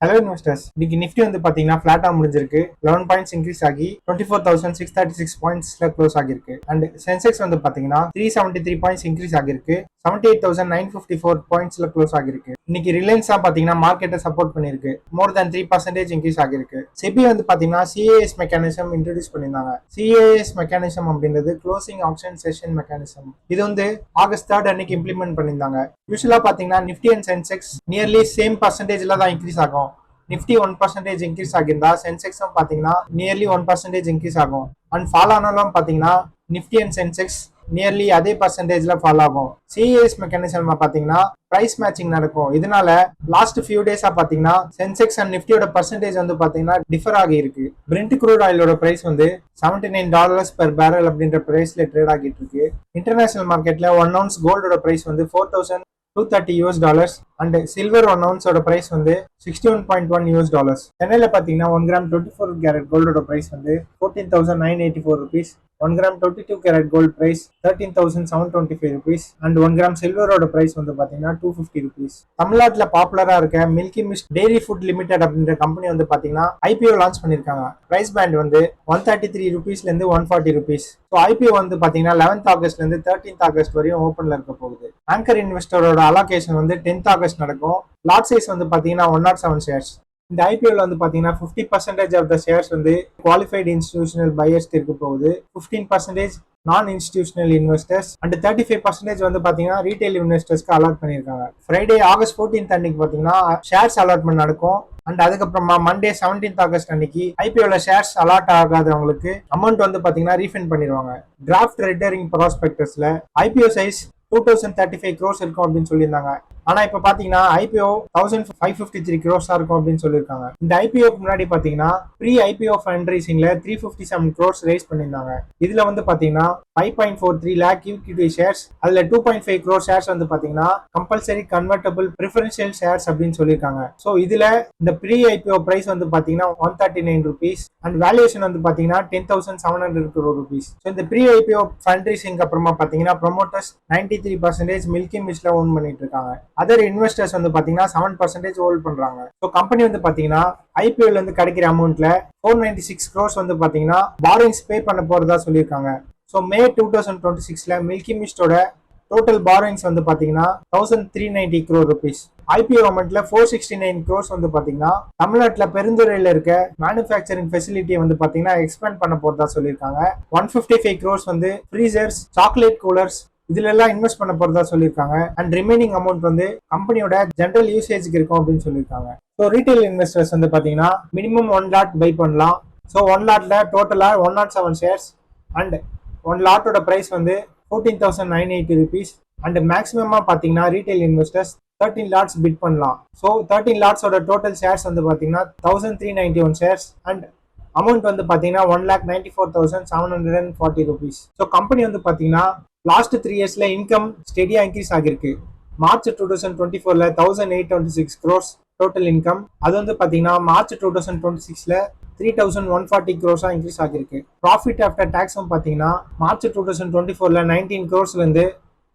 Hello investors, இன்னைக்கு Nifty வந்து பாத்தீங்கன்னா ஃபிளாட்டா முடிஞ்சிருக்கு. 11 பாயிண்ட்ஸ் இன்க்ரீஸ் ஆகி 24,636 பாயிண்ட்ஸ்ல க்ளோஸ் ஆகிருக்கு. அண்ட் சென்செக்ஸ் வந்து பாத்தீங்கன்னா 373 பாயிண்ட்ஸ் இன்க்ரீஸ் ஆகிருக்கு. 78,954 பாயிண்ட்ஸ்ல க்ளோஸ் ஆகிருக்கு. இன்னைக்கு ரிலையன்ஸ் தான் பாத்தீங்கன்னா மார்க்கெட்டை சப்போர்ட் பண்ணிருக்கு. மோர் தென் 3% இன்க்ரீஸ் ஆகிருக்கு. செபி வந்து பாத்தீங்கன்னா சிஏஎஸ் மெக்கானிசம் இன்ட்ரோடியூஸ் பண்ணியிருந்தாங்க. சிஏஎஸ் மெக்கானிசம் அப்படின்றது க்ளோசிங் ஆப்ஷன் செஷன் மெக்கானிசம். இது வந்து ஆகஸ்ட் 3 அன்னைக்கு இம்ப்ளிமெண்ட் பண்ணியிருந்தாங்க. யூஸ்வலா பாத்தீங்கன்னா Nifty and Sensex nearly same பர்சன்டேஜ்ல தான் இன்க்ரீஸ் ஆகும். நிஃப்டி 1% இன்க்ரீஸ் ஆகியிருந்தா சென்செக்ஸும் பாத்தீங்கன்னா நியர்லி 1% இன்க்ரீஸ் ஆகும். அண்ட் ஃபால் ஆனாலும் பாத்தீங்கன்னா நிஃப்டி அண்ட் சென்செக்ஸ் நியர்லி அதே பர்சன்டேஜ்ல ஃபால் ஆகும். சிஏஎஸ் மெக்கானிசம் பாத்தீங்கன்னா பிரைஸ் மேட்சிங் நடக்கும். இதனால லாஸ்ட் ஃபியூ டேஸா பாத்தீங்கன்னா சென்செக்ஸ் அண்ட் நிஃப்டியோட பர்சன்டேஜ் வந்து பாத்தீங்கன்னா டிஃபர் ஆகி இருக்கு. பிரெண்ட் க்ரூட் ஆயிலோட பிரைஸ் வந்து $79 per barrel அப்படின்ற பிரைஸ்ல ட்ரேட் ஆகிட்டு இருக்கு. இன்டர்நேஷனல் மார்க்கெட்ல 1 ounce கோல்டோட பிரைஸ் வந்து $4,230 அண்ட் சில்வர் 1 ounce ஓட பிரைஸ் வந்து $61.1. சென்னையில பாத்தீங்கன்னா 1 கிராம் 24 கேரட் கோல்டோட பிரைஸ் வந்து 14,984 rupees. 1 gram 22 carat gold price 13,725 rupees. And 1 gram சில்வரோட பிரைஸ் வந்து பாத்தீங்கன்னா 250 rupees. தமிழ்நாட்டுல பாப்புலரா இருக்க Milky Mist dairy food limited அப்படின்ற கம்பெனி வந்து பாத்தீங்கன்னா ஐபிஓ லான்ச் பண்ணிருக்காங்க. பிரைஸ் பேண்ட் வந்து 133 rupeesல இருந்து 140 rupees. ஸோ ஐபிஓ வந்து பாத்தீங்கன்னா 11th ஆகஸ்ட்ல இருந்து 13th ஆகஸ்ட் வரையும் ஓப்பன்ல இருக்க போகுது. ஆங்கர் இன்வெஸ்டரோட அலோகேஷன் வந்து 10th ஆகஸ்ட் நடக்கும். லாட் சைஸ் வந்து பாத்தீங்கன்னா 107 ஷேர்ஸ். இந்த ஐபிஓல வந்து பாத்தீங்கன்னா 50% ஆஃப் த ஷேர்ஸ் வந்து குவாலிஃபைடு இன்ஸ்டிடியூஷனல் பையர்ஸ் இருக்க போகுது. 15% நான் இன்ஸ்டிடியூஷனல் இன்வெஸ்டர்ஸ் அண்ட் 35% வந்து பாத்தீங்கன்னா ரீட்டைல் இன்வெஸ்டர்ஸ்க்கு அலாட் பண்ணிருக்காங்க. ஃப்ரைடே ஆகஸ்ட் 14th அன்னைக்கு பாத்தீங்கன்னா ஷேர்ஸ் அலாட்மெண்ட் நடக்கும். அண்ட் அதுக்கப்புறமா மண்டே 17th ஆகஸ்ட் அன்னைக்கு ஐபிஓல ஷேர்ஸ் அலாட் ஆகாதவங்களுக்கு அமௌண்ட் வந்து பாத்தீங்கன்னா ரீஃபண்ட் பண்ணிடுவாங்க. டிராஃப்ட் ரெண்டரிங் ப்ராஸ்பெக்டஸ்ல ஐபிஓ சைஸ் 2035 crores இருக்கும் அப்படின்னு சொல்லியிருந்தாங்க. ஆனா இப்ப பாத்தீங்கன்னா ஐபிஓ 1553 crores இருக்கும் அப்படின்னு சொல்லியிருக்காங்க. இந்த ஐபிஓக்கு முன்னாடி பாத்தீங்கன்னா ப்ரீ ஐபிஓ ஃபண்ட் ரைசிங்ல 357 crores ரைஸ் பண்ணியிருந்தாங்க. இதுல வந்து பாத்தீங்கன்னா 5.43 lakh ஈக்விட்டி ஷேர்ஸ், அதுல 2.5 crore ஷேர்ஸ் வந்து பாத்தீங்கன்னா கம்பல்சரி கன்வெர்டபிள் ப்ரிஃபரன்ஷியல் ஷேர்ஸ் அப்படின்னு சொல்லியிருக்காங்க. ஸோ இதுல இந்த ப்ரீ ஐபிஓ பிரைஸ் வந்து பாத்தீங்கன்னா 139 rupees அண்ட் வேல்யூஷன் வந்து பாத்தீங்கன்னா 10,700 crore rupees. ஸோ இந்த ப்ரீ ஐபிஓ ஃபண்ட் ரைசிங் அப்புறமா பாத்தீங்கன்னா ப்ரொமோட்டர்ஸ் 93% மில்கி மிஸ்ட்ல ஓன் பண்ணிட்டு இருக்காங்க. அதர் இன்வெஸ்டர்ஸ் வந்து பாத்தீங்கன்னா 7% ஹோல்ட் பண்றாங்க. ஸோ கம்பெனி வந்து பாத்தீங்கன்னா ஐபிஓல இருந்து கிடைக்கிற அமௌண்ட்ல 496 crores வந்து பாத்தீங்கன்னா பாரோயிங்ஸ் பே பண்ண போறதா சொல்லியிருக்காங்க. ஸோ மே 2026ல மில்கி மிஸ்டோட டோட்டல் பாரோயிங்ஸ் வந்து பாத்தீங்கன்னா 1,390 crore rupees. ஐபிஓ அமௌண்ட்ல 469 crores வந்து பாத்தீங்கன்னா தமிழ்நாட்டுல பெருந்துறையில இருக்க மேனுஃபேக்சரிங் ஃபெசிலிட்டியை வந்து பாத்தீங்கன்னா எக்ஸ்பேண்ட் பண்ண போறதா சொல்லியிருக்காங்க. 155 crores வந்து ஃப்ரீசர்ஸ், சாக்லேட் கூலர்ஸ் இதுல எல்லாம் இன்வெஸ்ட் பண்ண போறதா சொல்லியிருக்காங்க. அண்ட் ரிமைனிங் அமௌண்ட் வந்து கம்பெனியோட ஜெனரல் யூசேஜ்க்கு இருக்கும் அப்படின்னு சொல்லியிருக்காங்க. ஸோ ரீட்டைல் இன்வெஸ்டர்ஸ் வந்து பாத்தீங்கன்னா மினிமம் 1 lot பை பண்ணலாம். ஸோ 1 lotல டோட்டலா 107 ஷேர்ஸ் அண்ட் 1 lotோட பிரைஸ் வந்து 14,980 rupees. அண்ட் மேக்ஸிமமா பாத்தீங்கன்னா ரீட்டைல் இன்வெஸ்டர்ஸ் 13 lots பிட் பண்ணலாம். ஸோ 13 lotsோட டோட்டல் ஷேர்ஸ் வந்து பாத்தீங்கன்னா 1,391 ஷேர்ஸ் அண்ட் அமௌண்ட் வந்து பாத்தீங்கன்னா 1,94,740 rupees. ஸோ கம்பெனி வந்து பாத்தீங்கன்னா லாஸ்ட் 3 yearsல இன்கம் ஸ்டெடியா இன்க்ரீஸ் ஆகிருக்கு. மார்ச் 2024ல 1,826 crores டோட்டல் இன்கம். அது வந்து பாத்தீங்கன்னா மார்ச் 2026ல 3,140 crores இன்க்ரீஸ் ஆகிருக்கு. ப்ராஃபிட் ஆஃப்டர் டாக்ஸும் பாத்தீங்கன்னா மார்ச் 2024ல 19 crores இருந்து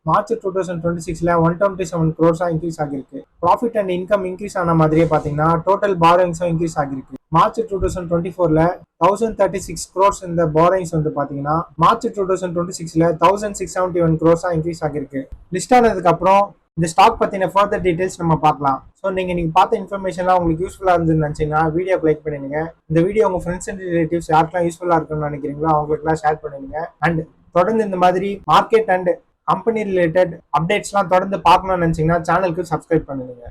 மார்ச் 2026ல 127 crores இன்க்ரீஸ் ஆகிருக்கு. ப்ராஃபிட் அண்ட் இன்கம் இன்க்ரீஸ் ஆன மாதிரியே பாத்தீங்கன்னா டோட்டல் பாரோயிங்ஸும் இன்க்ரீஸ் ஆகிருக்கு. மார்ச் 2024ல 1,036 crores இந்த பாரோயிங்ஸ் வந்து பாத்தீங்கன்னா மார்ச் 2026ல 1,671 crores இன்க்ரீஸ் ஆகிருக்கு. லிஸ்ட் ஆனதுக்கு அப்புறம் இந்த ஸ்டாக் பத்தின ஃபர்தர் டீடைல்ஸ் நம்ம பார்க்கலாம். ஸோ நீங்க பார்த்த இன்ஃபர்மேஷன்லாம் உங்களுக்கு யூஸ்ஃபுல்லா இருந்துன்னு நினைச்சீங்கன்னா வீடியோக்கு லைக் பண்ணிடுங்க. இந்த வீடியோ உங்க ஃப்ரெண்ட்ஸ் அண்ட் ரிலேட்டிவ்ஸ் யாருக்கெல்லாம் யூஸ்ஃபுல்லா இருக்குன்னு நினைக்கிறீங்களோ அவங்களுக்குலாம் ஷேர் பண்ணிடுங்க. அண்ட் தொடர்ந்து இந்த மாதிரி மார்க்கெட் அண்ட் கம்பெனி ரிலேட்டட் அப்டேட்ஸ்லாம் தொடர்ந்து பார்க்கணும்னு நினைச்சீங்கன்னா சேனலுக்கு சப்ஸ்கிரைப் பண்ணிடுங்க.